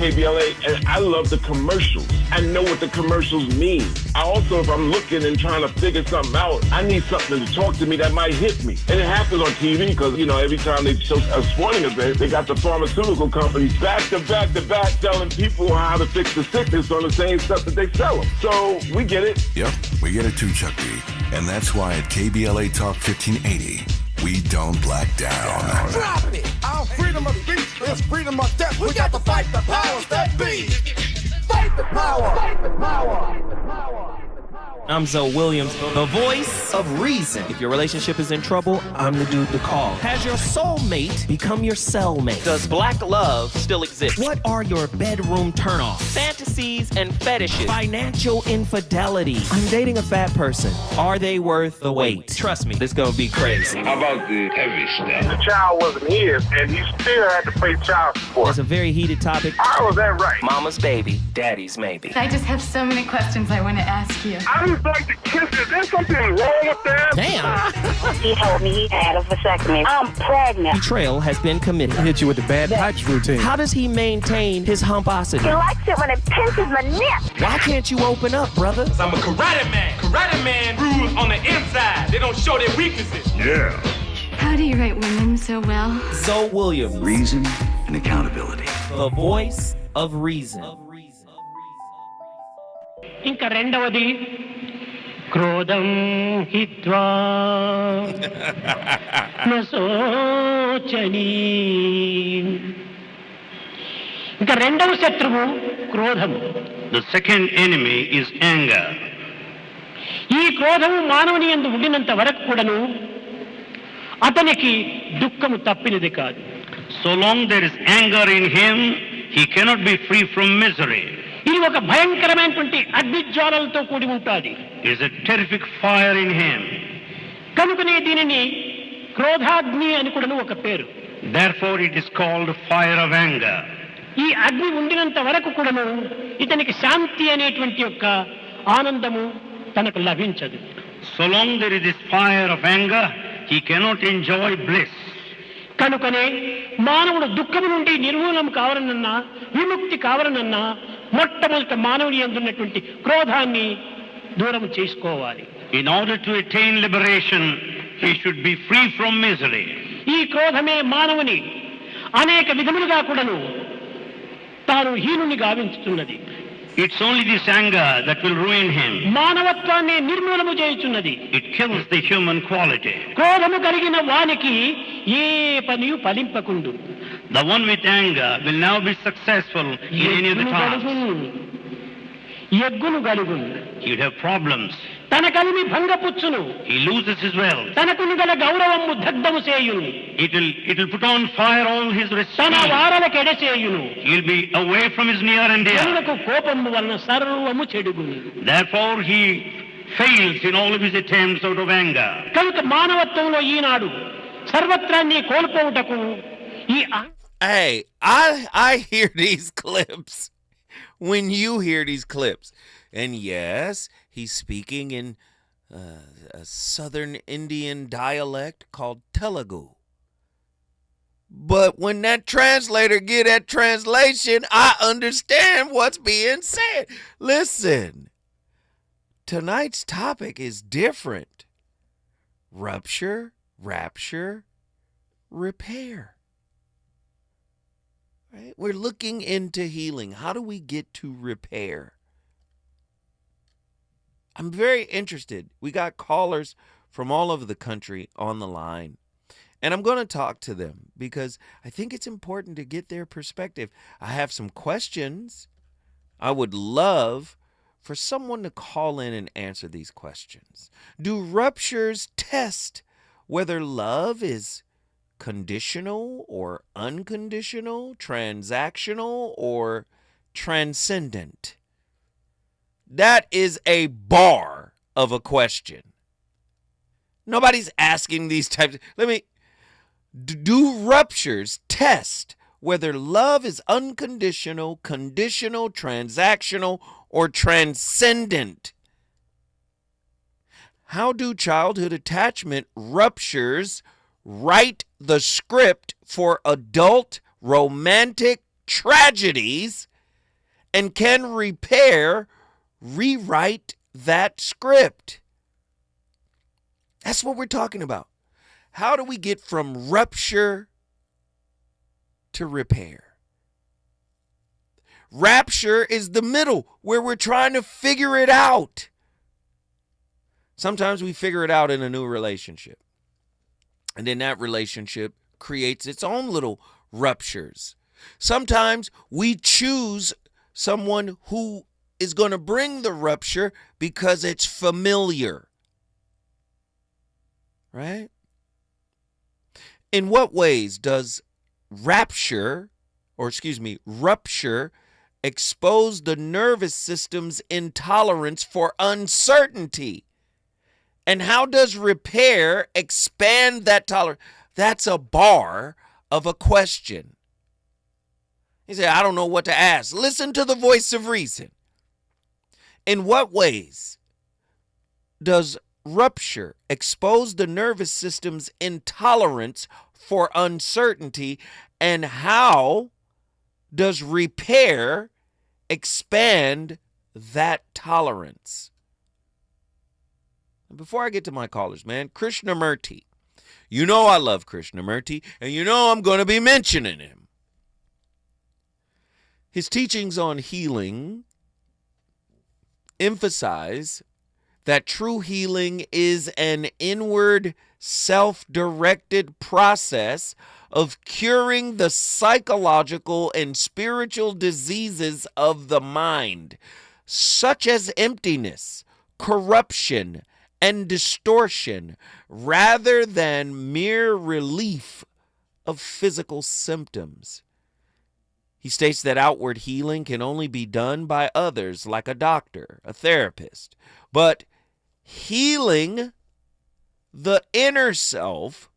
KBLA, and I love the commercials. I know what the commercials mean. I also, if I'm looking and trying to figure something out, I need something to talk to me that might hit me. And it happens on TV because, you know, every time they show a sporting event, they got the pharmaceutical companies back to back to back telling people how to fix the sickness on the same stuff that they sell them. So we get it. Yep, we get it too, Chuck D. And that's why at KBLA Talk 1580, we don't black down. Drop it! Our freedom of speech is freedom of death. We got to fight the powers that be. Fight the power! Fight the power! Fight the power! I'm Zoe Williams, the voice of reason. If your relationship is in trouble, I'm the dude to call. Has your soulmate become your cellmate? Does black love still exist? What are your bedroom turnoffs? Fantasies and fetishes. Financial infidelity. I'm dating a fat person. Are they worth the wait? Trust me, this gonna be crazy. How about the heavy stuff? The child wasn't his, and he still had to pay child support. It's a very heated topic. How was that right? Mama's baby, daddy's maybe. I just have so many questions I want to ask you. I just like to kiss it. There's something wrong with that. Damn. He told me he had a vasectomy. I'm pregnant. Betrayal has been committed. Hit you with the bad pipes routine. How does he maintain his humposity? He likes it when it pinches my neck. Why can't you open up, brother? I'm a karate man. Karate man rules on the inside. They don't show their weaknesses. Yeah. How do you write women so well? Zoe Williams, Reason and accountability. the voice of reason. ఇంకా రెండవది క్రోధం హిత్వా నశోచని. ఇంకా రెండవ శత్రువు క్రోధము. The second enemy is anger. ఈ క్రోధము మానవుని యందు ఉండినంత వరకు కూడాను అతనికి దుఃఖము తప్పినది కాదు. So long there is anger in him, he cannot be free from misery. ఇది ఒక భయంకరమైనటువంటి అగ్నిజ్వాలలతో కూడి ఉంటుంది. There is a terrific fire in him. కనుకనే దీనిని క్రోధాగ్ని అని కూడాను ఒక పేరు. Therefore it is called fire of anger. ఈ అగ్ని ఉండినంత వరకు కూడాను ఇతనికి శాంతి అనేటువంటి యొక్క ఆనందము తనకు లభించదు. So long there is this fire of anger, he cannot enjoy bliss. కనుకనే మానవుడు దుఃఖము నుండి నిర్మూలం కావాలనన్నా విముక్తి కావాలనన్నా మొట్టమొదట మానవుని యందున్నటువంటి క్రోధాన్ని దూరం చేసుకోవాలి. In order to attain liberation, he should be free from misery. ఈ క్రోధమే మానవుని అనేక విధములుగా కూడాను తాను హీనుని గావించుతున్నది. It's only this anger that will ruin him. మానవత్వాన్ని నిర్మూలము చేయుచున్నది. It kills the human quality. క్రోధము కలిగిన వానికి ఏ పనియు ఫలింపకుండు. The one with anger will now be successful in any of the tasks. ఎగ్గును గలుగును. He would have problems. తన కలిమి భంగపుచ్చును. He loses his wealth. తనకును గల గౌరవము దగ్ధము చేయును. It will put on fire all his తన respect. వారలకు ఎడచేయును. He'll be away from his near and dear. జనులకు కోపము వలన సర్వము చెడుగును. Therefore he fails in all of his attempts out of anger. కనుక మానవత్వంలో ఈనాడు సర్వత్రాన్ని కోల్పోవుటకు ఈ Hey, I hear these clips. When you hear these clips, and yes, he's speaking in a southern Indian dialect called Telugu. But when that translator get that translation, I understand what's being said. Listen, tonight's topic is different. Rupture, rapture, repair. Right? We're looking into healing. How do we get to repair? I'm very interested. We got callers from all over the country on the line. And I'm going to talk to them because I think it's important to get their perspective. I have some questions. I would love for someone to call in and answer these questions. Do ruptures test whether love is conditional or unconditional, transactional or transcendent? That is a bar of a question. Nobody's asking these types. Do ruptures test whether love is unconditional, conditional, transactional, or transcendent? How do childhood attachment ruptures write the script for adult romantic tragedies and can repair, rewrite that script. That's what we're talking about. How do we get from rupture to repair? Rapture is the middle where we're trying to figure it out. Sometimes we figure it out in a new relationship. And then that relationship creates its own little ruptures. Sometimes we choose someone who is going to bring the rupture because it's familiar. Right? In what ways does rupture expose the nervous system's intolerance for uncertainty? And how does repair expand that tolerance? That's a bar of a question. He said, I don't know what to ask. Listen to the voice of reason. In what ways does rupture expose the nervous system's intolerance for uncertainty? And how does repair expand that tolerance? And before I get to my callers, man, Krishnamurti. You know I love Krishnamurti, and you know I'm going to be mentioning him. His teachings on healing emphasize that true healing is an inward, self-directed process of curing the psychological and spiritual diseases of the mind, such as emptiness, corruption, and distortion, rather than mere relief of physical symptoms. He states that outward healing can only be done by others, like a doctor, a therapist. But healing the inner self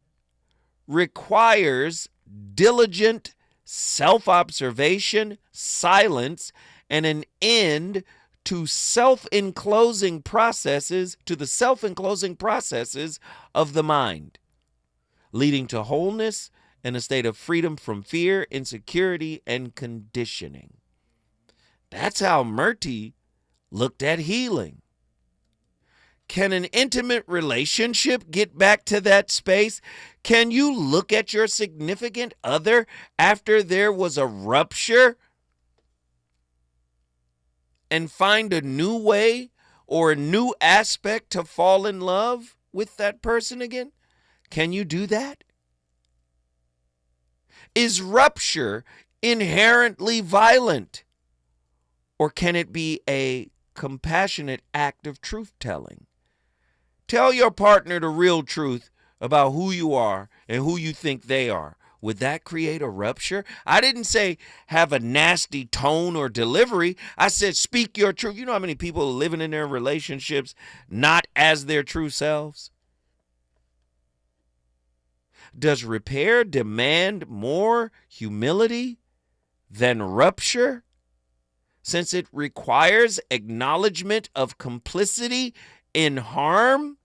requires diligent self-observation, silence, and an end to the self-enclosing processes of the mind, leading to wholeness and a state of freedom from fear, insecurity, and conditioning. That's how Murti looked at healing. Can an intimate relationship get back to that space? Can you look at your significant other after there was a rupture and find a new way or a new aspect to fall in love with that person again? Can you do that? Is rupture inherently violent, or can it be a compassionate act of truth-telling? Tell your partner the real truth about who you are and who you think they are. Would that create a rupture? I didn't say have a nasty tone or delivery. I said speak your truth. You know how many people are living in their relationships not as their true selves? Does repair demand more humility than rupture, since it requires acknowledgement of complicity in harm?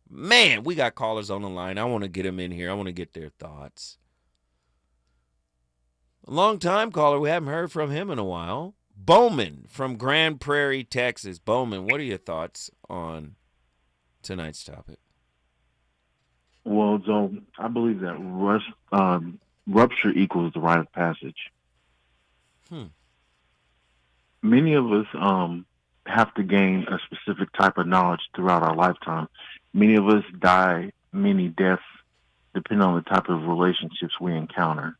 Man, we got callers on the line. I want to get them in here. I want to get their thoughts. A long time caller. We haven't heard from him in a while. Bowman from Grand Prairie, Texas. Bowman, what are your thoughts on tonight's topic? Well, Joe, I believe that rupture equals the rite of passage. Many of us have to gain a specific type of knowledge throughout our lifetime. Many of us die many deaths depending on the type of relationships we encounter.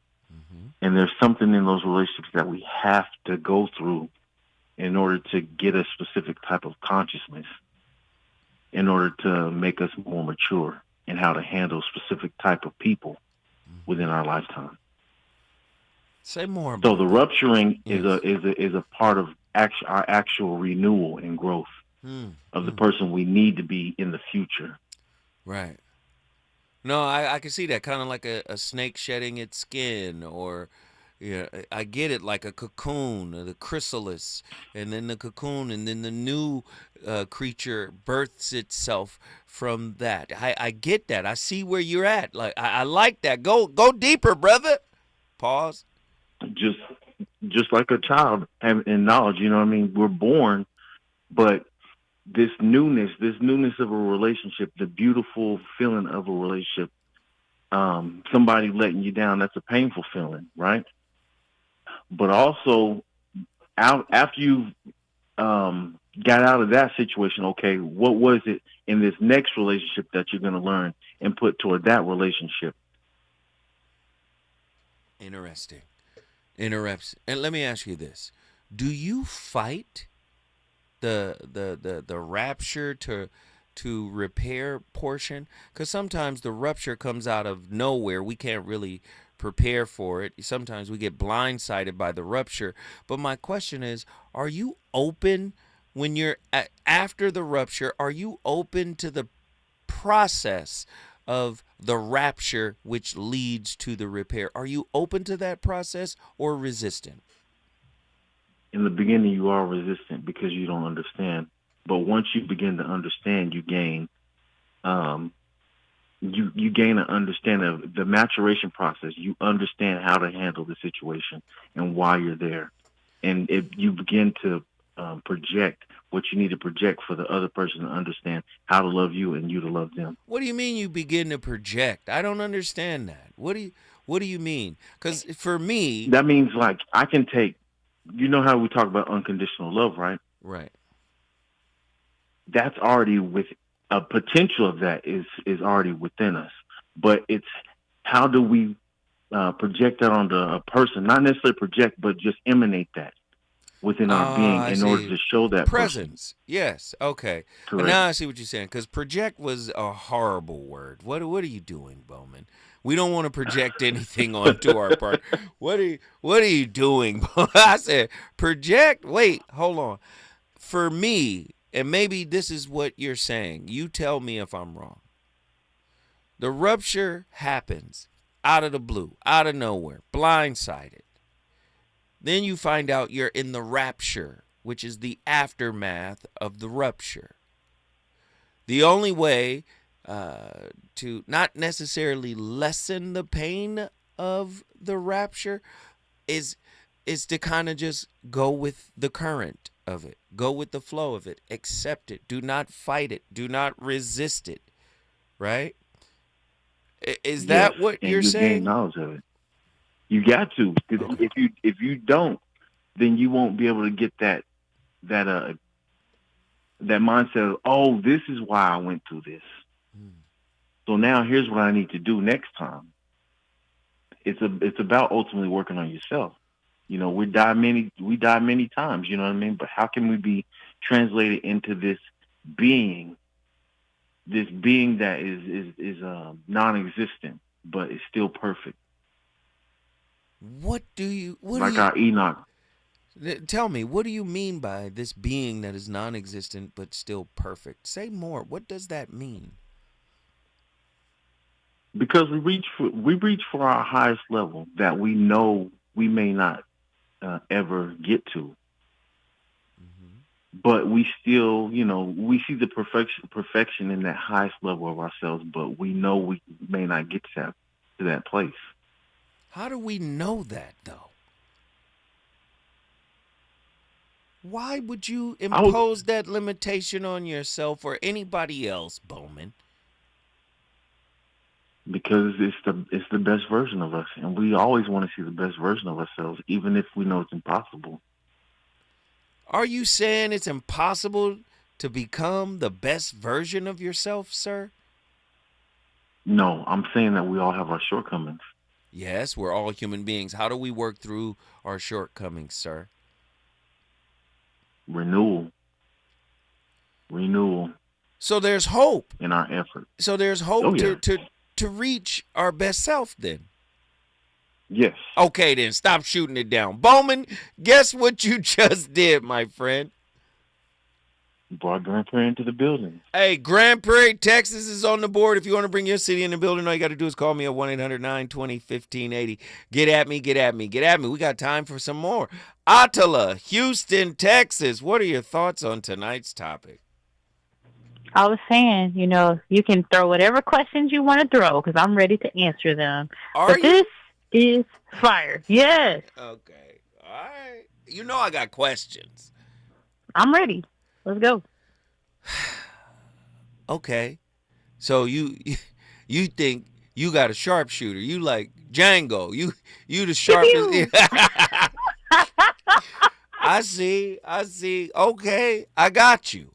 And there's something in those relationships that we have to go through in order to get a specific type of consciousness, in order to make us more mature in how to handle specific type of people within our lifetime. Say more about So the rupturing is a part of our actual renewal and growth of the person we need to be in the future. Right. No, I can see that, kind of like a snake shedding its skin, or I get it, like a cocoon, the chrysalis, and then the cocoon, and then the new creature births itself from that. I get that. I see where you're at. Like I like that. Go deeper, brother. Pause. Just just like a child in knowledge. You know what I mean? We're born, but this newness of a relationship, the beautiful feeling of a relationship, somebody letting you down, that's a painful feeling, right? But also, after you got out of that situation, okay, what was it in this next relationship that you're going to learn and put toward that relationship? Interesting. And let me ask you this: do you fight the rapture to repair portion? Because sometimes the rupture comes out of nowhere. We can't really prepare for it. Sometimes we get blindsided by the rupture. But my question is, are you open when you're after the rupture? Are you open to the process of the rapture which leads to the repair? Are you open to that process or resistant? In the beginning, you are resistant because you don't understand. But once you begin to understand, you gain you gain an understanding of the maturation process. You understand how to handle the situation and why you're there. And if you begin to project what you need to project for the other person to understand how to love you and you to love them. What do you mean you begin to project? I don't understand that. What do you mean? Because for me, that means like I can take. You know how we talk about unconditional love, right? Right. That's already with a potential of that is already within us. But it's how do we project that onto a person? Not necessarily project, but just emanate that within our being in order to show that presence. Person. Yes. Okay. Correct. Now I see what you're saying. Because project was a horrible word. What are you doing, Bowman? We don't want to project anything onto our part. What are you doing? I said project. Wait, hold on. For me, and maybe this is what you're saying. You tell me if I'm wrong. The rupture happens out of the blue, out of nowhere, blindsided. Then you find out you're in the rapture, which is the aftermath of the rupture. The only way to not necessarily lessen the pain of the rapture is to kind of just go with the current of it. Go with the flow of it. Accept it. Do not fight it. Do not resist it. Right? Is that what you're saying? Gain knowledge of it. You got to. Okay. If you don't, then you won't be able to get that mindset of, oh, this is why I went through this. So now here's what I need to do next time. It's about ultimately working on yourself. You know, we die many times, you know what I mean? But how can we be translated into this being that is non-existent, but is still perfect? Our Enoch. Tell me, what do you mean by this being that is non-existent but still perfect? Say more. What does that mean? Because we reach for our highest level that we know we may not ever get to, but we still, you know, we see the perfection in that highest level of ourselves, but we know we may not get to that place. How do we know that, though? Why would you impose that limitation on yourself or anybody else, Bowman? Because it's the best version of us, and we always want to see the best version of ourselves, even if we know it's impossible. Are you saying it's impossible to become the best version of yourself, sir? No, I'm saying that we all have our shortcomings. Yes, we're all human beings. How do we work through our shortcomings, sir? Renewal. So there's hope in our effort. So there's hope to reach our best self then. Yes. Okay, then stop shooting it down. Bowman, guess what you just did, my friend? Brought Grand Prairie into the building. Hey, Grand Prairie, Texas is on the board. If you want to bring your city in the building, all you got to do is call me at 1-800-920-1580. Get at me. We got time for some more. Attila, Houston, Texas. What are your thoughts on tonight's topic? I was saying, you know, you can throw whatever questions you want to throw because I'm ready to answer them. This is fire. Yes. Okay. All right. You know I got questions. I'm ready. Let's go. Okay. So you think you got a sharpshooter. You like Django. You the sharpest. I see. Okay, I got you.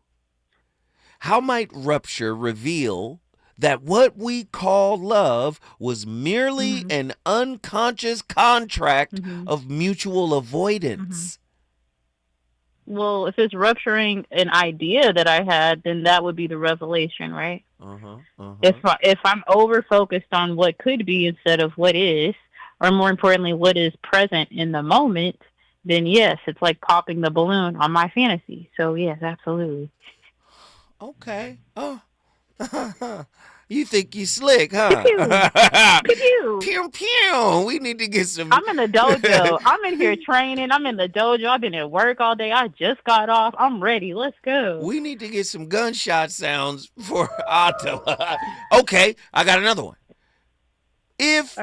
How might rupture reveal that what we call love was merely an unconscious contract of mutual avoidance? Well, if it's rupturing an idea that I had, then that would be the revelation, right? If I'm over focused on what could be instead of what is, or more importantly, what is present in the moment, then yes, it's like popping the balloon on my fantasy. So yes, absolutely. Okay. Oh. You think you slick, huh? Pew. Pew, pew. We need to get some... I'm in the dojo. I'm in here training. I'm in the dojo. I've been at work all day. I just got off. I'm ready. Let's go. We need to get some gunshot sounds for Attila. Okay, I got another one. If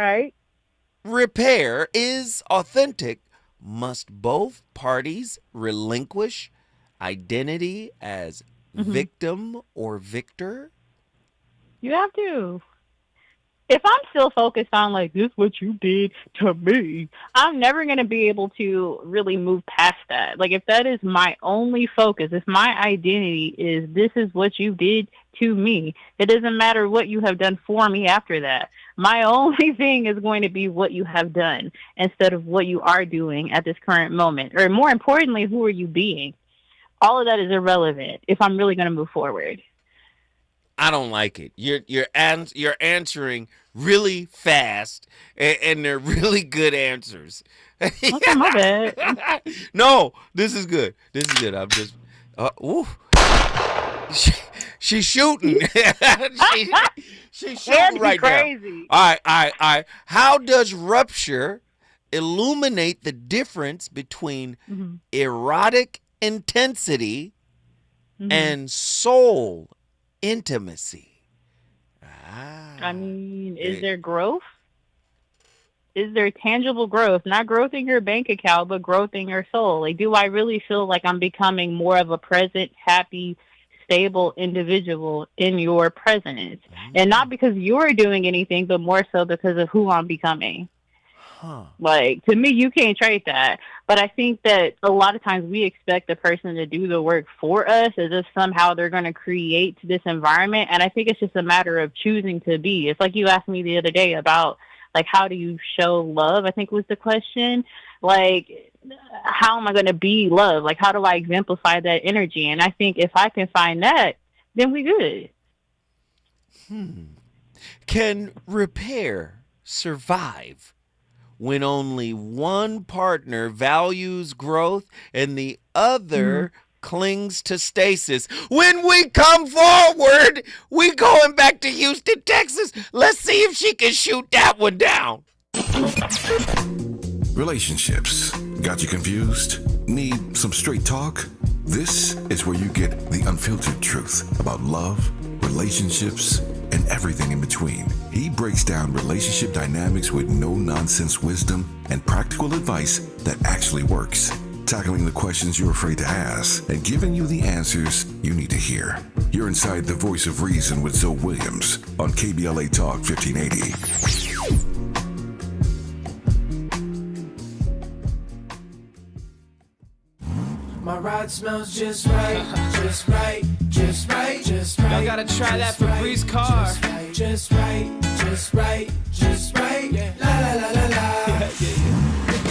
repair is authentic, must both parties relinquish identity as victim or victor? You have to. If I'm still focused on like, this is what you did to me, I'm never going to be able to really move past that. Like, if that is my only focus, if my identity is this is what you did to me, it doesn't matter what you have done for me after that. My only thing is going to be what you have done instead of what you are doing at this current moment. Or more importantly, who are you being? All of that is irrelevant if I'm really going to move forward. I don't like it. You're answering really fast, and they're really good answers. Okay, my bad. No, this is good. I'm just, she's shooting. She's shooting right crazy. Now. All right. How does rupture illuminate the difference between erotic intensity and soul intimacy? I mean, is there growth? Is there tangible growth? Not growth in your bank account, but growth in your soul. Like, do I really feel like I'm becoming more of a present, happy, stable individual in your presence? And not because you're doing anything, but more so because of who I'm becoming. Like, to me, you can't trade that. But I think that a lot of times we expect the person to do the work for us as if somehow they're going to create this environment. And I think it's just a matter of choosing to be. It's like you asked me the other day about, like, how do you show love, I think was the question. Like, how am I going to be love? Like, how do I exemplify that energy? And I think if I can find that, then we good. Can repair survive when only one partner values growth and the other clings to stasis? When we come forward, we going back to Houston, Texas. Let's see if she can shoot that one down. Relationships. Got you confused? Need some straight talk? This is where you get the unfiltered truth about love, relationships, and everything in between. He breaks down relationship dynamics with no-nonsense wisdom and practical advice that actually works. Tackling the questions you're afraid to ask and giving you the answers you need to hear. You're inside the Voice of Reason with Zoe Williams on KBLA Talk 1580. My ride smells just right, just right, just right, just right. Y'all gotta try that Febreze car. Just right, just right, just right. Yeah. La la la la la.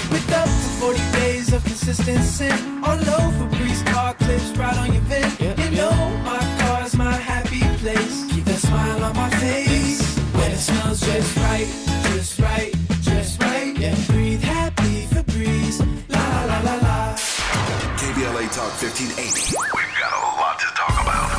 With up to 40 days of consistency. All over Febreze car clips right on your vent. You know my car's my happy place. Keep that smile on my face. When it smells just right, just right, just right. Yeah. Breathe happy Febreze. La la la la. KBLA Talk 1580. We've got a lot to talk about.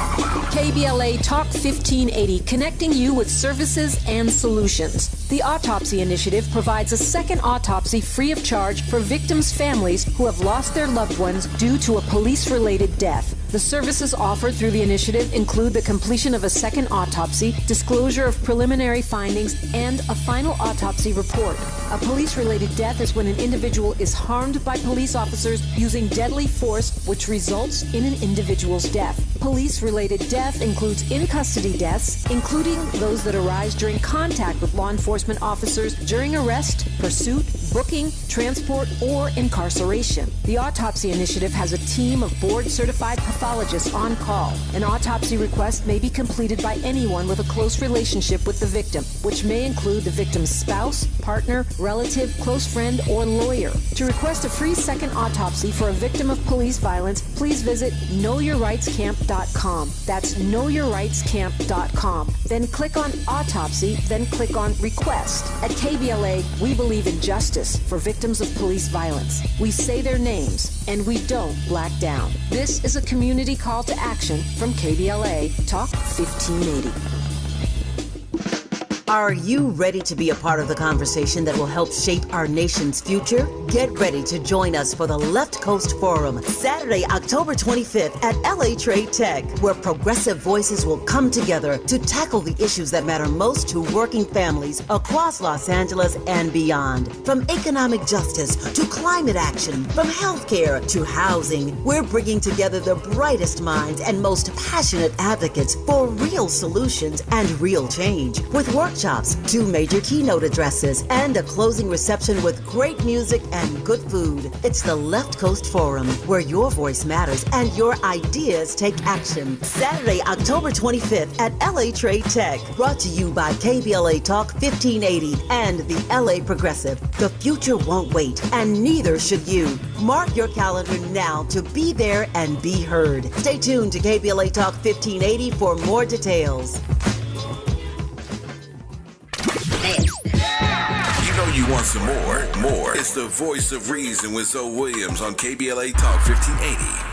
KBLA Talk 1580, connecting you with services and solutions. The Autopsy Initiative provides a second autopsy free of charge for victims' families who have lost their loved ones due to a police-related death. The services offered through the initiative include the completion of a second autopsy, disclosure of preliminary findings, and a final autopsy report. A police-related death is when an individual is harmed by police officers using deadly force, which results in an individual's death. Police-related death includes in-custody deaths, including those that arise during contact with law enforcement officers during arrest, pursuit, booking, transport, or incarceration. The Autopsy Initiative has a team of board-certified pathologists on call. An autopsy request may be completed by anyone with a close relationship with the victim, which may include the victim's spouse, partner, relative, close friend, or lawyer. To request a free second autopsy for a victim of police violence, please visit knowyourrightscamp.com. That's knowyourrightscamp.com. Then click on Autopsy, then click on Request. At KBLA, we believe in justice for victims of police violence. We say their names, and we don't black down. This is a community call to action from KBLA Talk 1580. Are you ready to be a part of the conversation that will help shape our nation's future? Get ready to join us for the Left Coast Forum, Saturday, October 25th at LA Trade Tech, where progressive voices will come together to tackle the issues that matter most to working families across Los Angeles and beyond. From economic justice to climate action, from healthcare to housing, we're bringing together the brightest minds and most passionate advocates for real solutions and real change. With workshops, 2 major keynote addresses, and a closing reception with great music and good food. It's the Left Coast Forum, where your voice matters and your ideas take action. Saturday, October 25th at LA Trade Tech. Brought to you by KBLA Talk 1580 and the LA Progressive. The future won't wait, and neither should you. Mark your calendar now to be there and be heard. Stay tuned to KBLA Talk 1580 for more details. You know you want some more. It's the Voice of Reason with Zoe Williams on KBLA Talk 1580.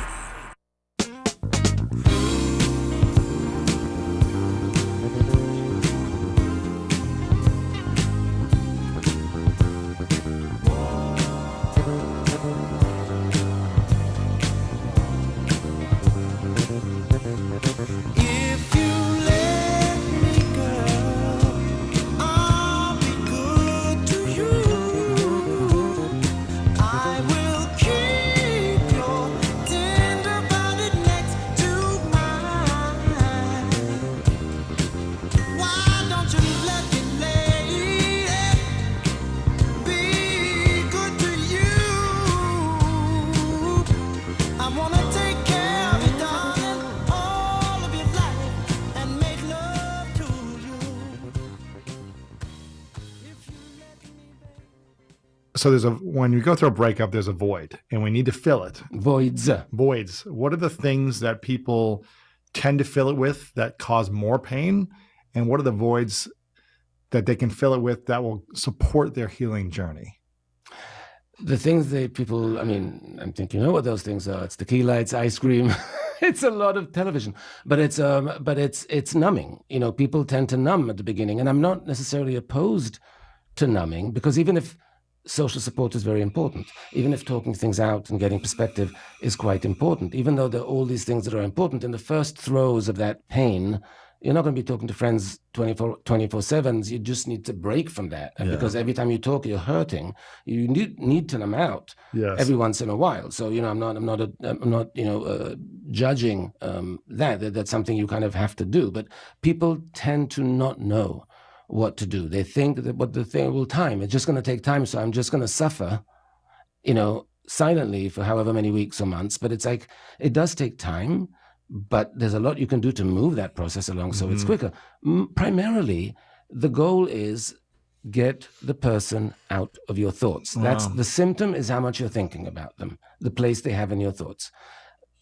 So when you go through a breakup, there's a void, and we need to fill it. Voids. What are the things that people tend to fill it with that cause more pain? And what are the voids that they can fill it with that will support their healing journey? The things that people, I'm thinking, you know what those things are. It's the key lights, ice cream. It's a lot of television, but it's numbing. You know, people tend to numb at the beginning, and I'm not necessarily opposed to numbing, because even if social support is very important, even if talking things out and getting perspective is quite important, even though there are all these things that are important, in the first throes of that pain, you're not going to be talking to friends 24/7. You just need to break from that. And because every time you talk, you're hurting. You need to numb out every once in a while. So, I'm not judging that. That's something you kind of have to do. But people tend to not know what to do. They think that it's just going to take time. So I'm just going to suffer, silently for however many weeks or months. But it's like, it does take time, but there's a lot you can do to move that process along so it's quicker. Primarily, the goal is get the person out of your thoughts. Wow. That's the symptom, is how much you're thinking about them, the place they have in your thoughts.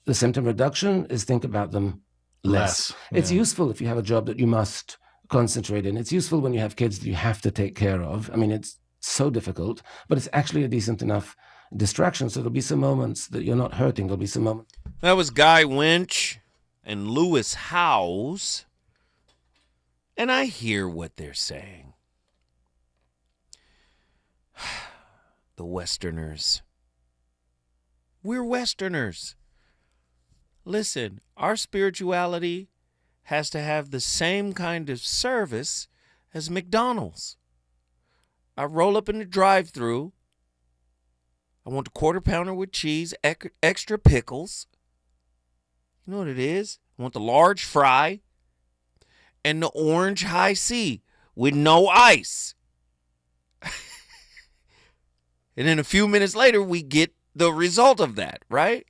The symptom reduction is think about them less. It's useful if you have a job that you must concentrate in. It's useful when you have kids that you have to take care of. It's so difficult, but it's actually a decent enough distraction. So there'll be some moments that you're not hurting. There'll be some moments. That was Guy Winch and Lewis Howes. And I hear what they're saying. The Westerners. We're Westerners. Listen, our spirituality has to have the same kind of service as McDonald's. I roll up in the drive-thru. I want the quarter pounder with cheese, extra pickles. You know what it is? I want the large fry and the orange high C with no ice. And then a few minutes later, we get the result of that, right?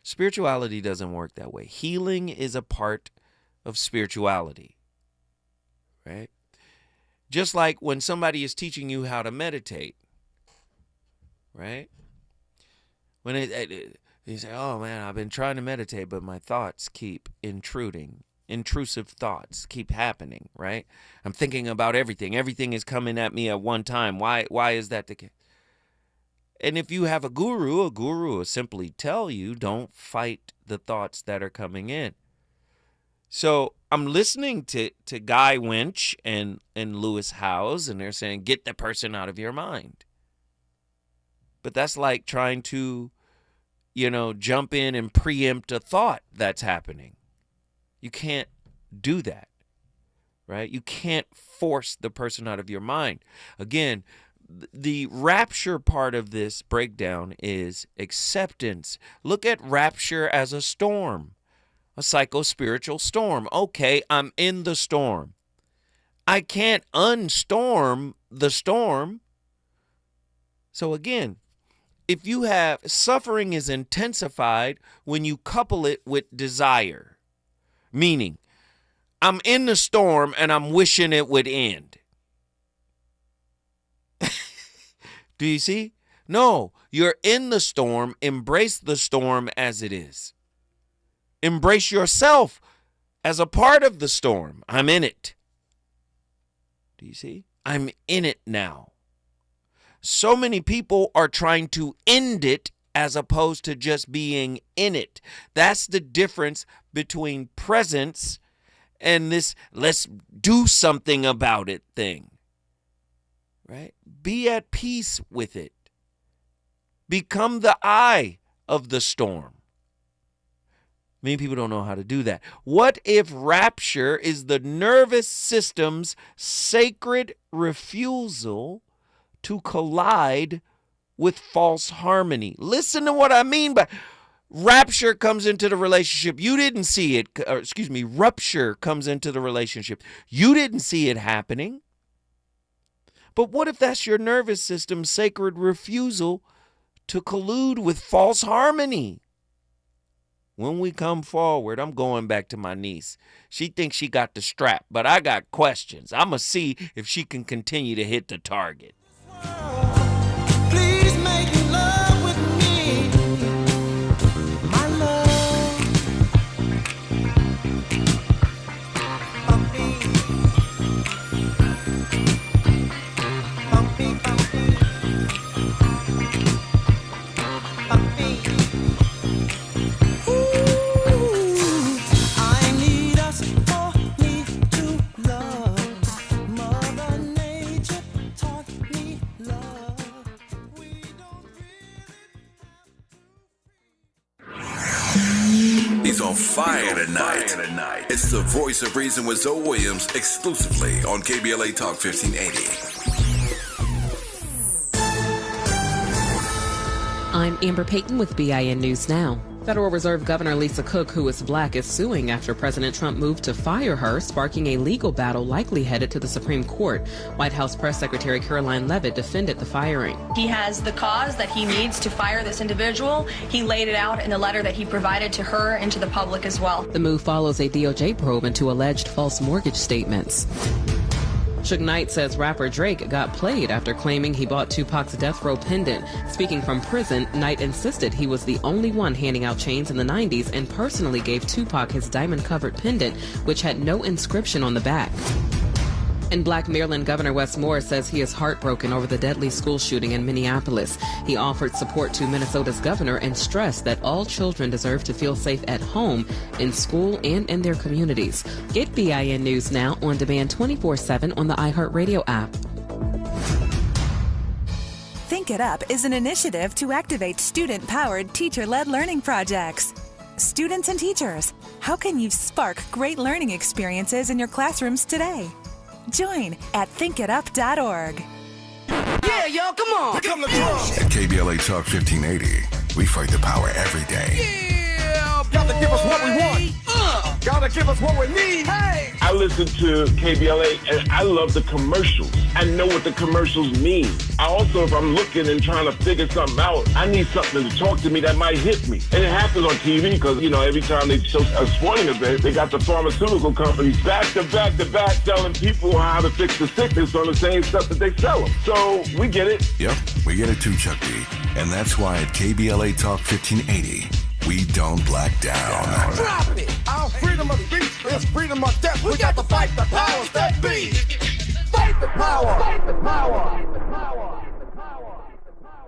Spirituality doesn't work that way. Healing is a part of spirituality, right? Just like when somebody is teaching you how to meditate, right? When you say, oh man, I've been trying to meditate, but my thoughts keep intruding. Intrusive thoughts keep happening, right? I'm thinking about everything. Everything is coming at me at one time. Why is that the case? And if you have a guru will simply tell you, don't fight the thoughts that are coming in. So I'm listening to Guy Winch and Lewis Howes, and they're saying, get the person out of your mind. But that's like trying to, jump in and preempt a thought that's happening. You can't do that, right? You can't force the person out of your mind. Again, the rapture part of this breakdown is acceptance. Look at rapture as a storm, a psycho-spiritual storm. Okay, I'm in the storm. I can't unstorm the storm. So again, if you have suffering is intensified when you couple it with desire, meaning I'm in the storm and I'm wishing it would end. Do you see? No, you're in the storm. Embrace the storm as it is. Embrace yourself as a part of the storm. I'm in it. Do you see? I'm in it now. So many people are trying to end it as opposed to just being in it. That's the difference between presence and this let's do something about it thing. Right? Be at peace with it. Become the eye of the storm. Many people don't know how to do that. What if rapture is the nervous system's sacred refusal to collide with false harmony? Listen to what I mean by rapture comes into the relationship. You didn't see it. Rupture comes into the relationship. You didn't see it happening. But what if that's your nervous system's sacred refusal to collude with false harmony? When we come forward, I'm going back to my niece. She thinks she got the strap, but I got questions. I'm going to see if she can continue to hit the target. Please make love with me, my love. Puppy. Puppy, puppy. Puppy. Ooh, I need us for me to love. Mother Nature taught me love. He's on fire tonight. It's the Voice of Reason with Zoe Williams, exclusively on KBLA Talk 1580. I'm Amber Payton with BIN News Now. Federal Reserve Governor Lisa Cook, who is black, is suing after President Trump moved to fire her, sparking a legal battle likely headed to the Supreme Court. White House Press Secretary Caroline Leavitt defended the firing. He has the cause that he needs to fire this individual. He laid it out in the letter that he provided to her and to the public as well. The move follows a DOJ probe into alleged false mortgage statements. Suge Knight says rapper Drake got played after claiming he bought Tupac's death row pendant. Speaking from prison, Knight insisted he was the only one handing out chains in the 90s and personally gave Tupac his diamond-covered pendant, which had no inscription on the back. And Black Maryland Governor Wes Moore says he is heartbroken over the deadly school shooting in Minneapolis. He offered support to Minnesota's governor and stressed that all children deserve to feel safe at home, in school, and in their communities. Get BIN News Now on demand 24/7 on the iHeartRadio app. Think It Up is an initiative to activate student-powered, teacher-led learning projects. Students and teachers, how can you spark great learning experiences in your classrooms today? Join at thinkitup.org. Yeah, y'all, come on. Here come the drums. At KBLA Talk 1580, we fight the power every day. Yeah, gotta give us what we want. Gotta give us what we need. Hey. I listen to KBLA and I love the commercials. I know what the commercials mean. I also, if I'm looking and trying to figure something out, I need something to talk to me that might hit me. And it happens on TV because, you know, every time they show a sporting event, they got the pharmaceutical companies back to back to back telling people how to fix the sickness on the same stuff that they sell them. So we get it. Yep, we get it too, Chuck D. And that's why at KBLA Talk 1580, we don't black down. Drop it! Our freedom of speech is freedom of death. We got to fight the powers that be. Fight the power! Fight the power! Fight the power!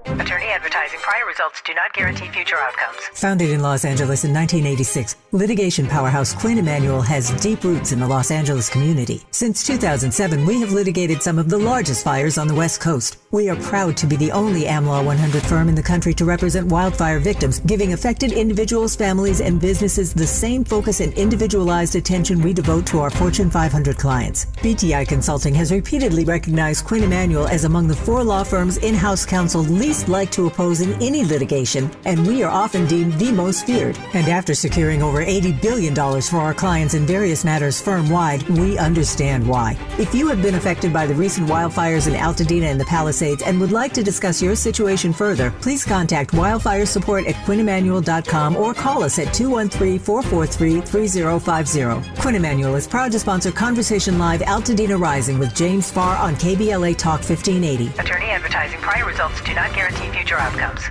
Attorney advertising. Prior results do not guarantee future outcomes. Founded in Los Angeles in 1986, litigation powerhouse Quinn Emanuel has deep roots in the Los Angeles community. Since 2007, we have litigated some of the largest fires on the West Coast. We are proud to be the only AmLaw 100 firm in the country to represent wildfire victims, giving affected individuals, families, and businesses the same focus and individualized attention we devote to our Fortune 500 clients. BTI Consulting has repeatedly recognized Quinn Emanuel as among the 4 law firms in-house counsel least like to oppose in any litigation, and we are often deemed the most feared. And after securing over $80 billion for our clients in various matters firm-wide, we understand why. If you have been affected by the recent wildfires in Altadena and the Palisades and would like to discuss your situation further, please contact wildfire support at QuinnEmanuel.com or call us at 213-443-3050. Quinn Emanuel is proud to sponsor Conversation Live Altadena Rising with James Farr on KBLA Talk 1580. Attorney advertising. Prior results do not guarantee future outcomes.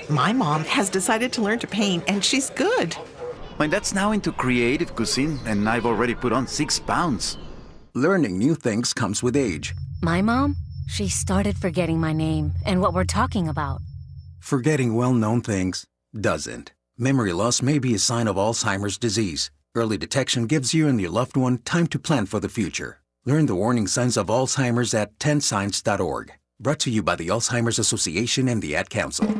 My mom has decided to learn to paint, and she's good. My dad's now into creative cuisine, and I've already put on 6 pounds. Learning new things comes with age. My mom, she started forgetting my name and what we're talking about. Forgetting well-known things doesn't. Memory loss may be a sign of Alzheimer's disease. Early detection gives you and your loved one time to plan for the future. Learn the warning signs of Alzheimer's at 10signs.org. Brought to you by the Alzheimer's Association and the Ad Council.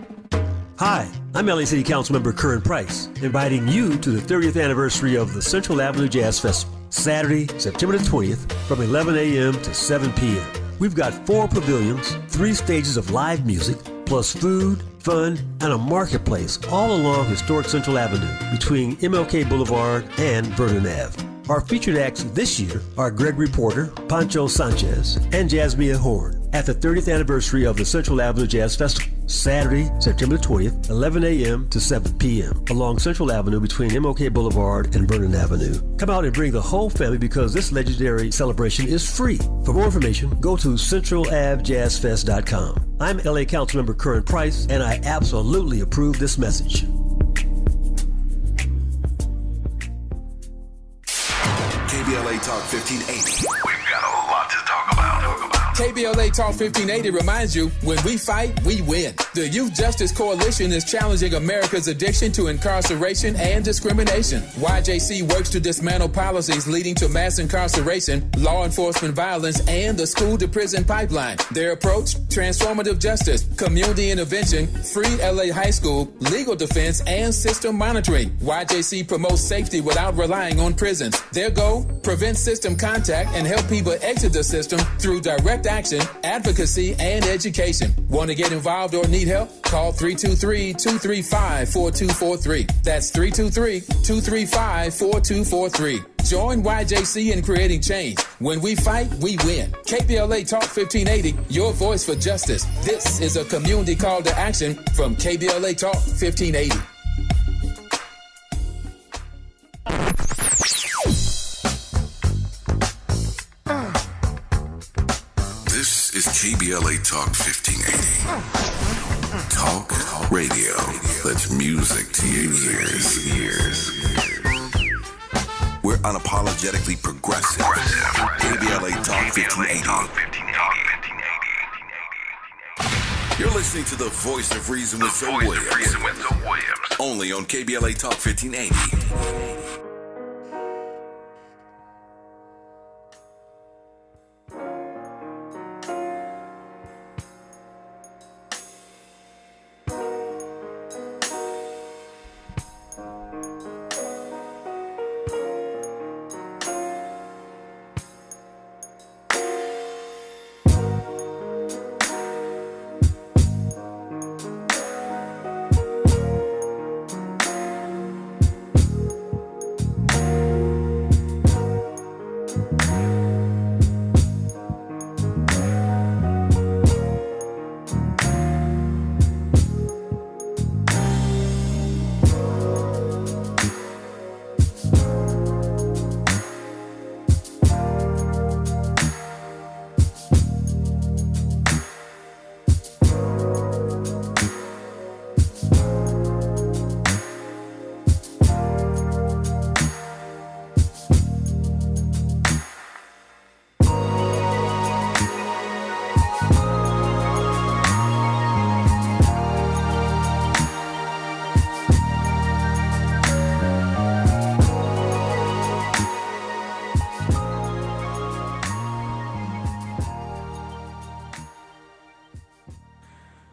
Hi, I'm LA City Councilmember Curran Price, inviting you to the 30th anniversary of the Central Avenue Jazz Festival, Saturday, September the 20th, from 11 a.m. to 7 p.m. We've got 4 pavilions, 3 stages of live music, plus food, fun, and a marketplace all along historic Central Avenue between MLK Boulevard and Vernon Ave. Our featured acts this year are Gregory Porter, Pancho Sanchez, and Jasmine Horn at the 30th anniversary of the Central Avenue Jazz Festival, Saturday, September 20th, 11 a.m. to 7 p.m. along Central Avenue between MLK Boulevard and Vernon Avenue. Come out and bring the whole family because this legendary celebration is free. For more information, go to centralavjazzfest.com. I'm LA Councilmember Curran Price, and I absolutely approve this message. KBLA Talk 1580. We've got a lot to talk about. KBLA Talk 1580 reminds you, when we fight, we win. The Youth Justice Coalition is challenging America's addiction to incarceration and discrimination. YJC works to dismantle policies leading to mass incarceration, law enforcement violence, and the school-to-prison pipeline. Their approach, transformative justice, community intervention, free LA high school, legal defense, and system monitoring. YJC promotes safety without relying on prisons. Their goal, prevent system contact and help people exit the system through direct action, advocacy, and education. Want to get involved or need help? Call 323-235-4243. That's 323-235-4243. Join YJC in creating change. When we fight, we win. KBLA Talk 1580, your voice for justice. This is a community call to action from KBLA Talk 1580. This is KBLA Talk 1580. Talk radio. That's music to your ears. We're unapologetically progressive. KBLA Talk 1580. You're listening to the Voice of Reason with Zoe Williams. Only on KBLA Talk 1580.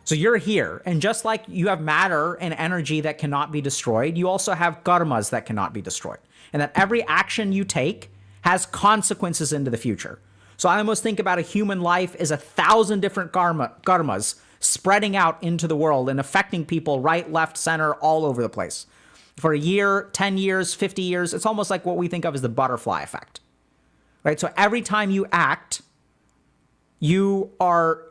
So you're here, and just like you have matter and energy that cannot be destroyed, you also have karmas that cannot be destroyed. And that every action you take has consequences into the future. So I almost think about a human life as 1,000 different karmas spreading out into the world and affecting people right, left, center, all over the place. For a year, 10 years, 50 years, it's almost like what we think of as the butterfly effect. Right? So every time you act, you are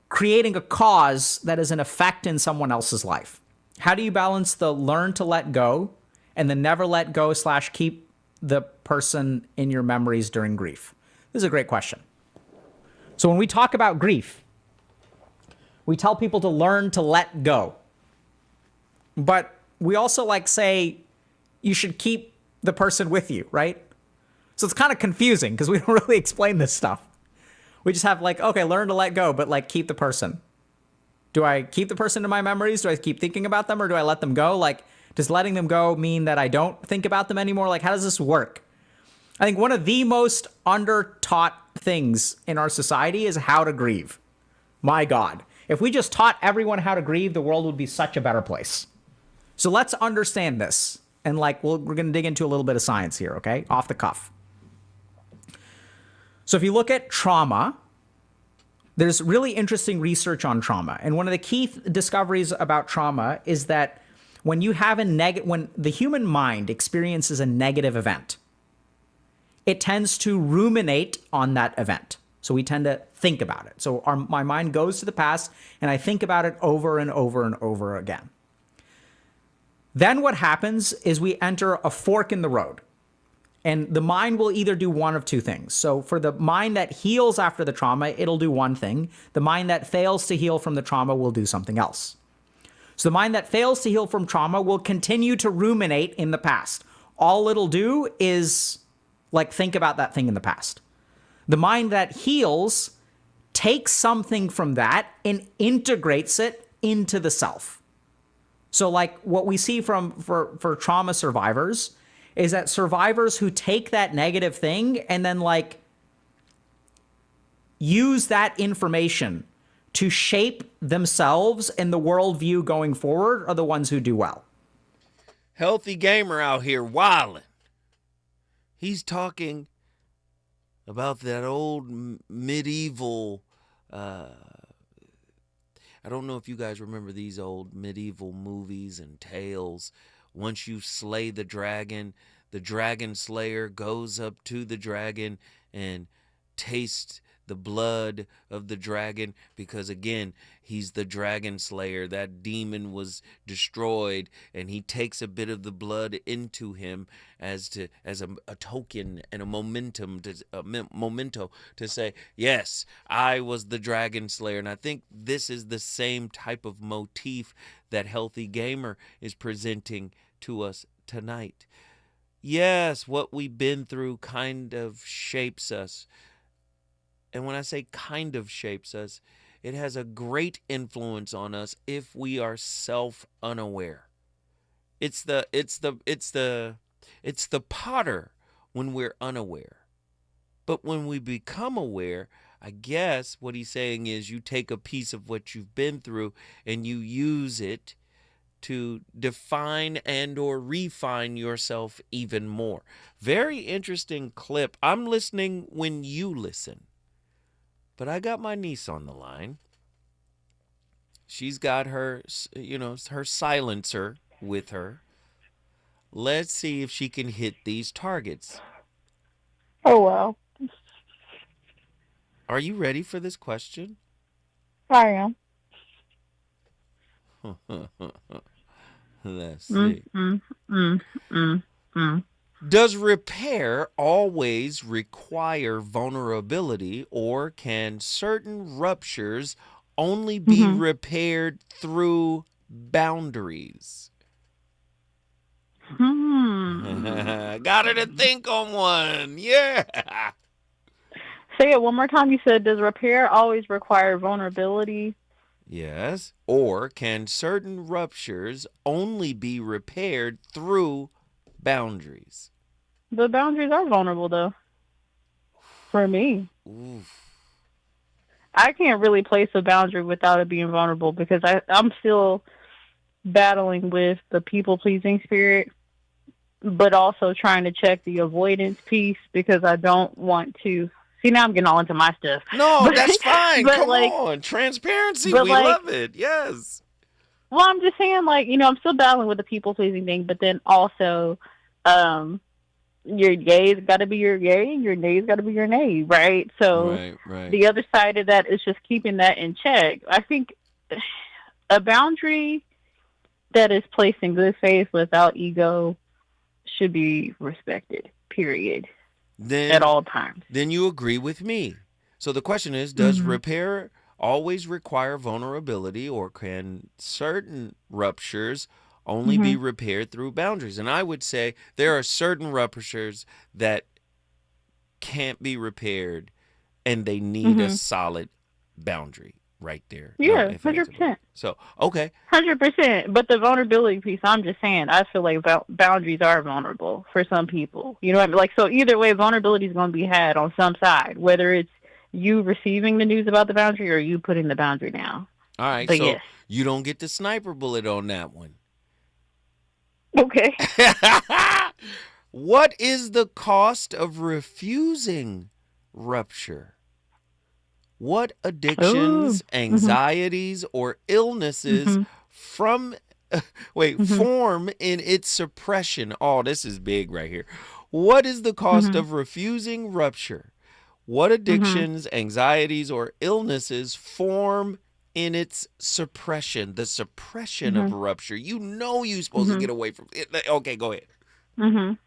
creating a cause that is an effect in someone else's life. How do you balance the learn to let go and the never let go / keep the person in your memories during grief? This is a great question. So when we talk about grief, we tell people to learn to let go. But we also say you should keep the person with you, right? So it's kind of confusing because we don't really explain this stuff. We just have okay, learn to let go, but keep the person. Do I keep the person in my memories? Do I keep thinking about them, or do I let them go? Does letting them go mean that I don't think about them anymore? How does this work? I think one of the most under-taught things in our society is how to grieve. My God. If we just taught everyone how to grieve, the world would be such a better place. So let's understand this. And we're going to dig into a little bit of science here, okay? Off the cuff. So if you look at trauma, there's really interesting research on trauma. And one of the key discoveries about trauma is that when you have when the human mind experiences a negative event, it tends to ruminate on that event. So we tend to think about it. So my mind goes to the past and I think about it over and over and over again. Then what happens is we enter a fork in the road. And the mind will either do one of two things. So for the mind that heals after the trauma, it'll do one thing. The mind that fails to heal from the trauma will do something else. So the mind that fails to heal from trauma will continue to ruminate in the past. All it'll do is think about that thing in the past. The mind that heals takes something from that and integrates it into the self. So what we see for trauma survivors is that survivors who take that negative thing and then use that information to shape themselves and the worldview going forward are the ones who do well. Healthy gamer out here wilding. He's talking about that old medieval, I don't know if you guys remember these old medieval movies and tales. Once you slay the dragon slayer goes up to the dragon and tastes the blood of the dragon, because again, he's the dragon slayer. That demon was destroyed, and he takes a bit of the blood into him as a token and a memento to say, yes, I was the dragon slayer. And I think this is the same type of motif that Healthy Gamer is presenting to us tonight. Yes, what we've been through kind of shapes us. And when I say kind of shapes us, it has a great influence on us if we are self-unaware. It's the potter when we're unaware. But when we become aware, I guess what he's saying is you take a piece of what you've been through and you use it to define and or refine yourself even more. Very interesting clip. I'm listening when you listen. But I got my niece on the line. She's got her, her silencer with her. Let's see if she can hit these targets. Oh, wow. Are you ready for this question? I am. Let's see. Does repair always require vulnerability, or can certain ruptures only be repaired through boundaries? Got her to think on one. Yeah. Say it one more time. You said, does repair always require vulnerability? Yes. Or can certain ruptures only be repaired through boundaries? The boundaries are vulnerable, though. For me. Oof. I can't really place a boundary without it being vulnerable because I'm still battling with the people-pleasing spirit, but also trying to check the avoidance piece because I don't want to. See, now I'm getting all into my stuff. No, that's fine. Come on. Transparency. We love it. Yes. Well, I'm just saying, like, you know, I'm still battling with the people-pleasing thing, but then also your yay's got to be your yay, your nay's got to be your nay, right? So the other side of that is just keeping that in check. I think a boundary that is placed in good faith without ego should be respected, period, at all times. Then you agree with me. So the question is, does repair always require vulnerability, or can certain ruptures only be repaired through boundaries? And I would say there are certain ruptures that can't be repaired, and they need a solid boundary right there. Yeah, 100%. So, okay. 100%. But the vulnerability piece, I'm just saying, I feel like boundaries are vulnerable for some people. You know what I mean? Like, so either way, vulnerability is going to be had on some side, whether it's you receiving the news about the boundary or you putting the boundary down. All right, but so yes. You don't get the sniper bullet on that one. Okay. What is the cost of refusing rupture? What addictions, anxieties, or illnesses form in its suppression? Oh, this is big right here. What is the cost of refusing rupture? What addictions, anxieties, or illnesses form in its suppression? The suppression of rupture. You know you're supposed to get away from it. Okay, go ahead. I mean,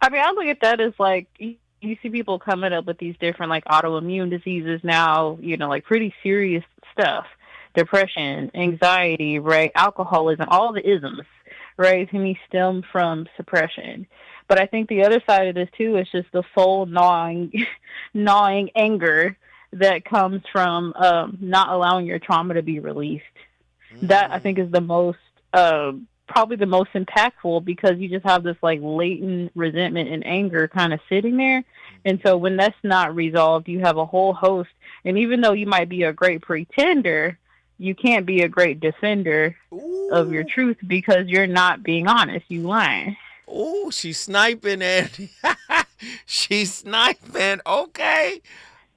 I look at that as like, you see people coming up with these different like autoimmune diseases now, you know, like pretty serious stuff. Depression, anxiety, right? Alcoholism, all the isms, right? To me stem from suppression. But I think the other side of this too is just the soul gnawing anger that comes from not allowing your trauma to be released. That I think is the most, probably the most impactful, because you just have this like latent resentment and anger kind of sitting there. And so when that's not resolved, you have a whole host. And even though you might be a great pretender, you can't be a great defender of your truth because you're not being honest. You lying. Oh, she's sniping, Andy. She's sniping. Okay.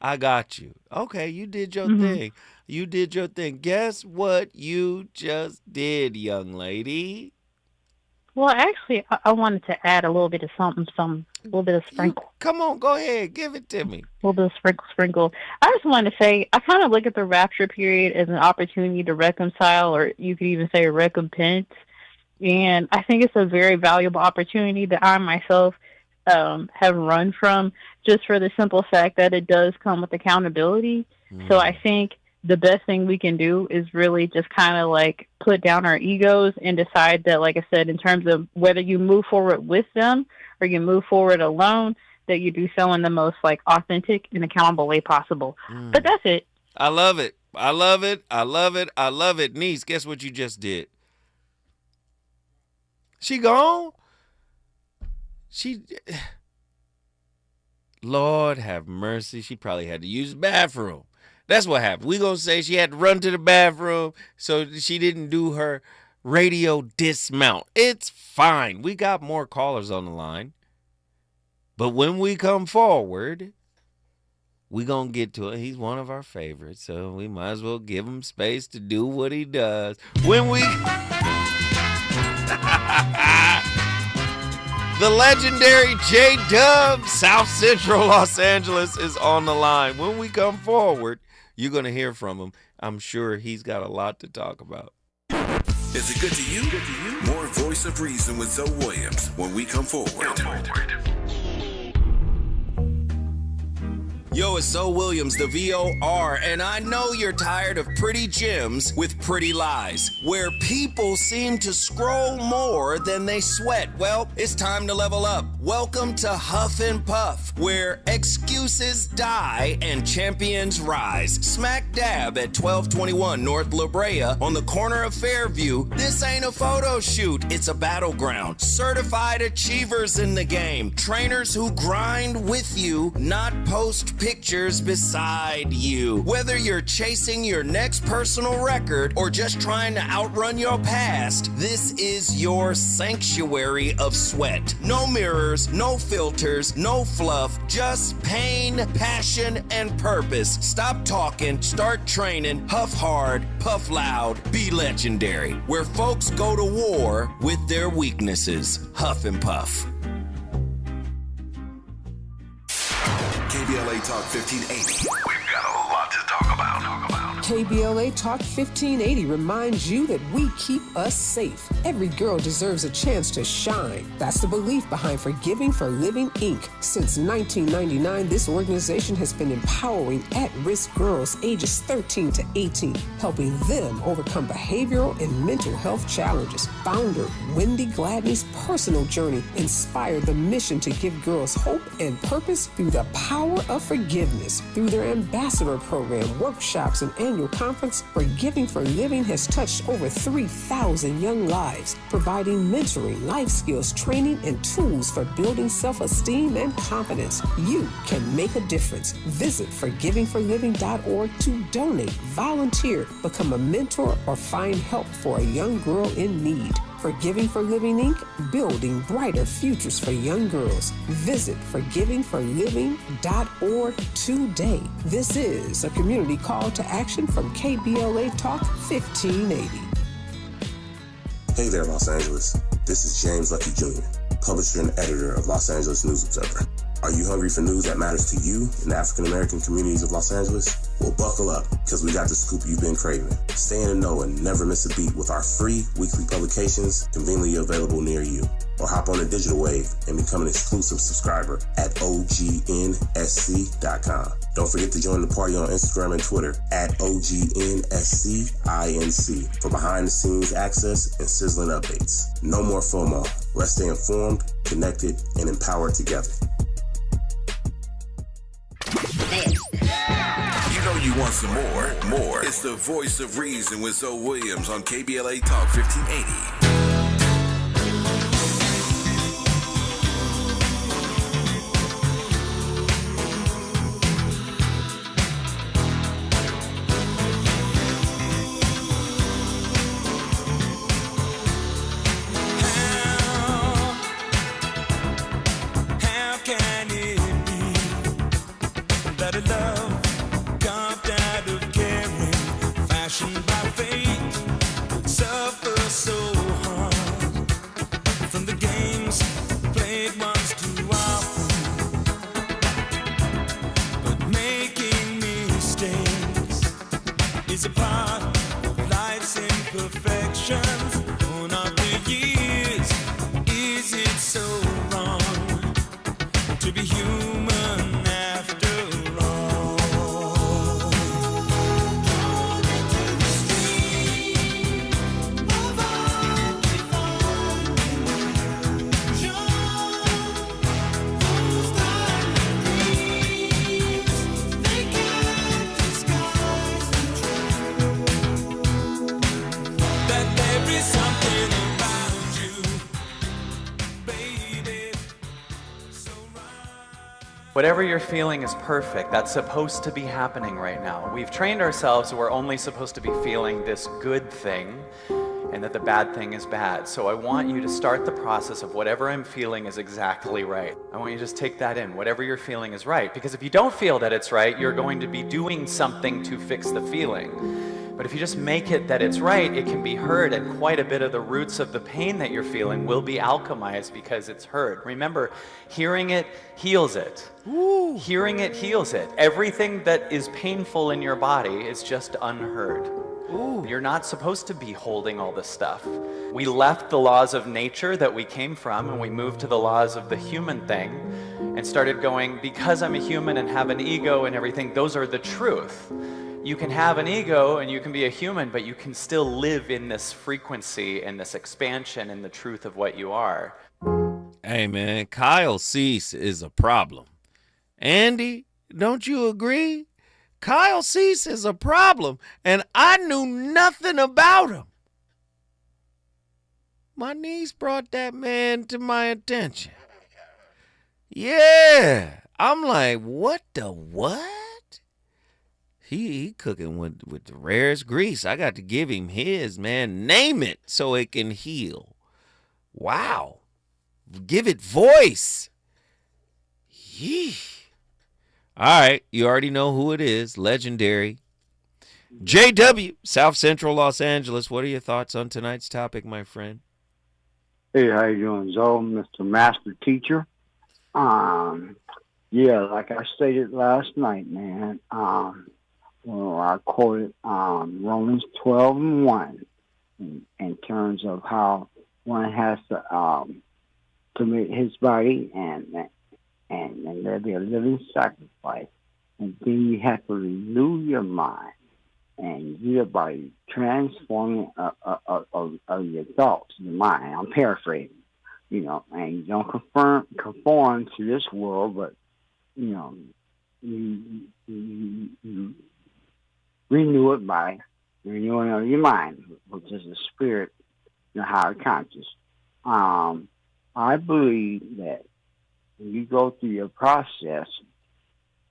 I got you. Okay, you did your thing. You did your thing. Guess what you just did, young lady? Well, actually, I wanted to add a little bit of something, a little bit of sprinkle. Come on, go ahead. Give it to me. A little bit of sprinkle. I just wanted to say, I kind of look at the rapture period as an opportunity to reconcile, or you could even say recompense. And I think it's a very valuable opportunity that I myself have run from, just for the simple fact that it does come with accountability. So I think the best thing we can do is really just kind of like put down our egos and decide that, like I said, in terms of whether you move forward with them or you move forward alone, that you do so in the most like authentic and accountable way possible. But that's it. I love it. I love it. I love it. I love it. Niece, guess what you just did? She gone? Lord have mercy. She probably had to use the bathroom. That's what happened. We gonna say she had to run to the bathroom so she didn't do her radio dismount. It's fine. We got more callers on the line. But when we come forward, we gonna get to it. He's one of our favorites, so we might as well give him space to do what he does. When we... The legendary J-Dub, South Central Los Angeles, is on the line. When we come forward, you're going to hear from him. I'm sure he's got a lot to talk about. Is it good to you? More Voice of Reason with Zoe Williams when we come forward. Yo, it's Zoe Williams, the VOR, and I know you're tired of pretty gems with pretty lies, where people seem to scroll more than they sweat. Well, it's time to level up. Welcome to Huff and Puff, where excuses die and champions rise. Smack dab at 1221 North La Brea on the corner of Fairview. This ain't a photo shoot, it's a battleground. Certified achievers in the game. Trainers who grind with you, not post pictures beside you. Whether you're chasing your next personal record or just trying to outrun your past, this is your sanctuary of sweat. No mirrors, no filters, no fluff, just pain, passion, and purpose. Stop talking, start training, huff hard, puff loud, be legendary. Where folks go to war with their weaknesses. Huff and puff. KBLA Talk 1580. We've got a lot to talk about. KBLA Talk 1580 reminds you that we keep us safe. Every girl deserves a chance to shine. That's the belief behind Forgiving for Living, Inc. Since 1999, this organization has been empowering at-risk girls ages 13 to 18, helping them overcome behavioral and mental health challenges. Founder Wendy Gladney's personal journey inspired the mission to give girls hope and purpose through the power of forgiveness. Through their ambassador program, workshops, and annual conference, Forgiving for Living has touched over 3,000 young lives, providing mentoring, life skills, training, and tools for building self-esteem and confidence. You can make a difference. Visit forgivingforliving.org to donate, volunteer, become a mentor, or find help for a young girl in need. Forgiving for Living, Inc., building brighter futures for young girls. Visit forgivingforliving.org today. This is a community call to action from KBLA Talk 1580. Hey there, Los Angeles. This is James Lucky Jr., publisher and editor of Los Angeles News Observer. Are you hungry for news that matters to you in the African-American communities of Los Angeles? Well, buckle up, because we got the scoop you've been craving. Stay in the know and never miss a beat with our free weekly publications conveniently available near you. Or hop on the digital wave and become an exclusive subscriber at OGNSC.com. Don't forget to join the party on Instagram and Twitter at OGNSCINC for behind-the-scenes access and sizzling updates. No more FOMO. Let's stay informed, connected, and empowered together. You know you want some more. It's the voice of reason with Zoe Williams on KBLA Talk 1580. Whatever you're feeling is perfect. That's supposed to be happening right now. We've trained ourselves, we're only supposed to be feeling this good thing, and that the bad thing is bad. So I want you to start the process of whatever I'm feeling is exactly right. I want you to just take that in. Whatever you're feeling is right. Because if you don't feel that it's right, you're going to be doing something to fix the feeling. But if you just make it that it's right, it can be heard, and quite a bit of the roots of the pain that you're feeling will be alchemized because it's heard. Remember, hearing it heals it. Ooh. Hearing it heals it. Everything that is painful in your body is just unheard. Ooh. You're not supposed to be holding all this stuff. We left the laws of nature that we came from, and we moved to the laws of the human thing, and started going, because I'm a human and have an ego and everything, those are the truth. You can have an ego and you can be a human, but you can still live in this frequency and this expansion and the truth of what you are. Hey, man, Kyle Cease is a problem. Andy, don't you agree? Kyle Cease is a problem, and I knew nothing about him. My niece brought that man to my attention. Yeah, I'm like, what the what? He cooking with the rarest grease. I got to give him his, man. Name it so it can heal. Wow. Give it voice. Yee. All right, you already know who it is. Legendary. JW, South Central Los Angeles. What are your thoughts on tonight's topic, my friend? Hey, how you doing, Zoe, Mr. Master Teacher? Yeah, like I stated last night, man. Well, I quoted Romans 12:1 in terms of how one has to commit his body and there be a living sacrifice, and then you have to renew your mind and your body, transforming of your thoughts, your mind. I'm paraphrasing, and you don't conform to this world, but you renew it by renewing of your mind, which is the spirit, the higher conscious. I believe that when you go through your process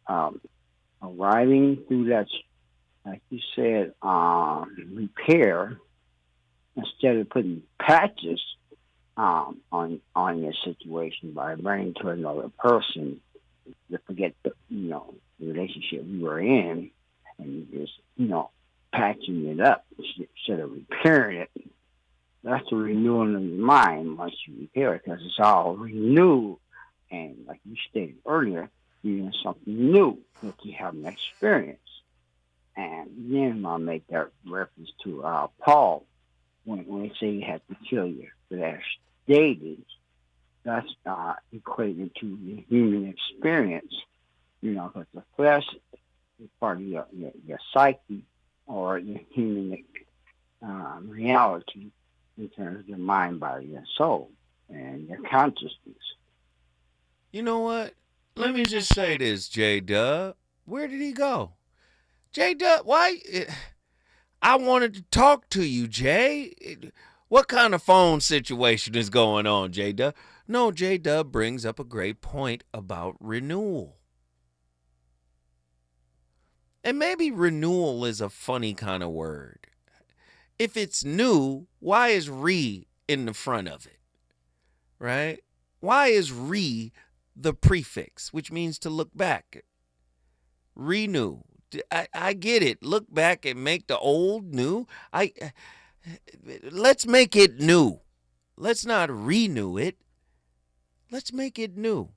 of arriving through that, like you said, repair, instead of putting patches on your situation by running to another person to forget the relationship you were in, and you just patching it up instead of repairing it. That's the renewing of your mind once you repair it, because it's all renewed. And like you stated earlier, you're doing something new that you haven't experienced. And then I'll make that reference to Paul when they say you have to kill your flesh daily. That's equated to the human experience, because the flesh is part of your psyche or your human reality in terms of your mind, body, and soul, and your consciousness. You know what? Let me just say this, J-Dub. Where did he go? J-Dub, why? I wanted to talk to you, Jay. What kind of phone situation is going on, J-Dub? No, J-Dub brings up a great point about renewal. And maybe renewal is a funny kind of word. If it's new, why is re in the front of it? Right? Why is re the prefix, which means to look back? Renew. I get it. Look back and make the old new. Let's make it new. Let's not renew it. Let's make it new.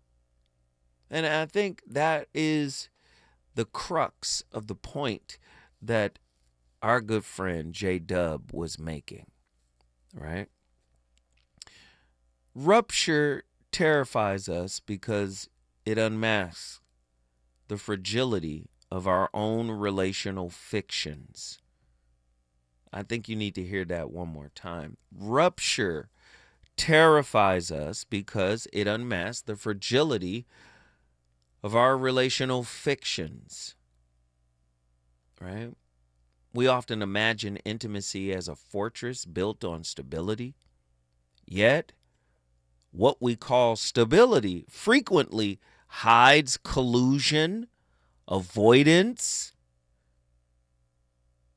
And I think that is the crux of the point that our good friend J-Dub was making, right? Rupture terrifies us because it unmasks the fragility of our own relational fictions. I think you need to hear that one more time. Rupture terrifies us because it unmasks the fragility of our relational fictions, right? We often imagine intimacy as a fortress built on stability. Yet, what we call stability frequently hides collusion, avoidance,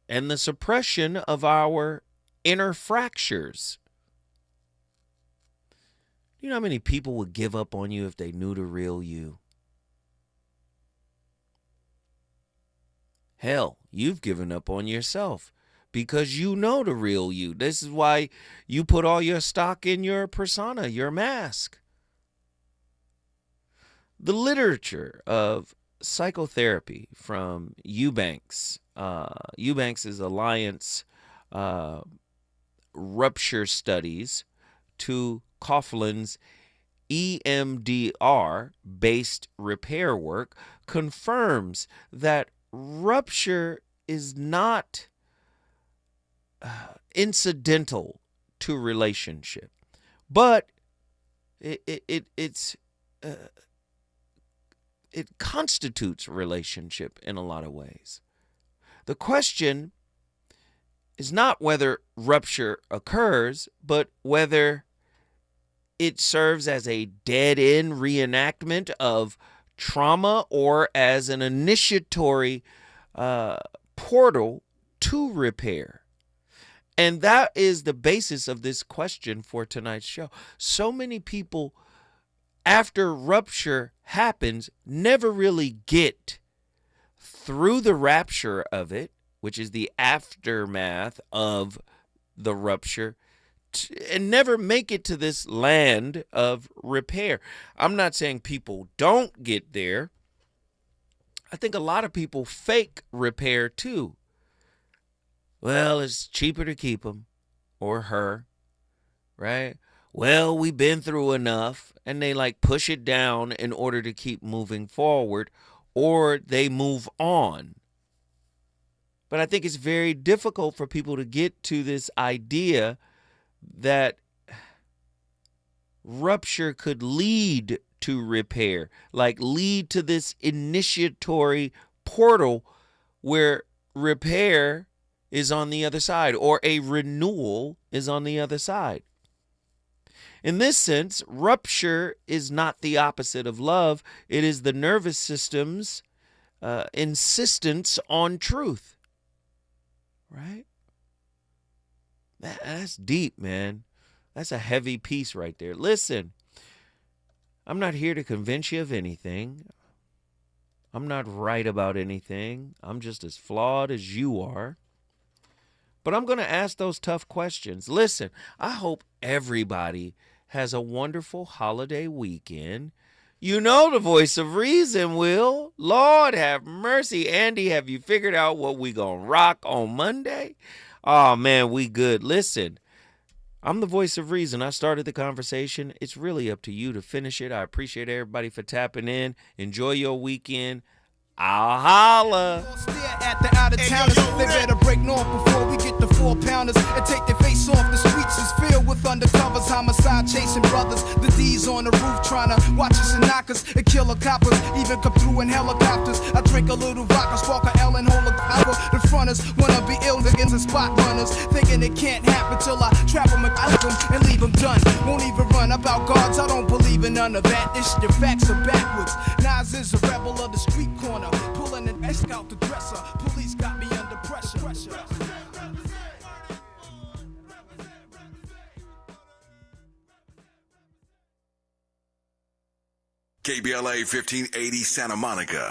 and the suppression of our inner fractures. You know how many people would give up on you if they knew the real you? Hell, you've given up on yourself because you know the real you. This is why you put all your stock in your persona, your mask. The literature of psychotherapy from Eubanks, Eubanks' Alliance Rupture Studies to Coughlin's EMDR-based repair work confirms that rupture is not incidental to relationship, but it constitutes relationship in a lot of ways. The question is not whether rupture occurs, but whether it serves as a dead-end reenactment of trauma or as an initiatory portal to repair. And that is the basis of this question for tonight's show. So many people, after rupture happens, never really get through the rapture of it, which is the aftermath of the rupture, and never make it to this land of repair. I'm not saying people don't get there. I think a lot of people fake repair too. Well, it's cheaper to keep them or her, right? Well, we've been through enough, and they like push it down in order to keep moving forward, or they move on. But I think it's very difficult for people to get to this idea that rupture could lead to repair, like lead to this initiatory portal where repair is on the other side, or a renewal is on the other side. In this sense, rupture is not the opposite of love. It is the nervous system's insistence on truth. Right? That's deep, man. That's a heavy piece right there. Listen, I'm not here to convince you of anything. I'm not right about anything. I'm just as flawed as you are. But I'm going to ask those tough questions. Listen, I hope everybody has a wonderful holiday weekend. You know the voice of reason, Will. Lord have mercy. Andy, have you figured out what we going to rock on Monday? Oh, man, we good. Listen, I'm the voice of reason. I started the conversation. It's really up to you to finish it. I appreciate everybody for tapping in. Enjoy your weekend. I'll holla. At the out of towners, they better break north before we get the 4-pounders and take their face off. The streets is filled with undercovers, homicide chasing brothers. The D's on the roof trying to watch us and knock us and kill a coppers, even come through in helicopters. I drink a little vodka, spark a L and hold a power. The fronters wanna be ill against the spot runners, thinking it can't happen till I trap them and out them and leave them done. Won't even run about guards, I don't believe in none of that. This shit, facts are backwards. Nas is a rebel of the street corner. Pulling an S out the dresser. Police got me under pressure. KBLA 1580 Santa Monica.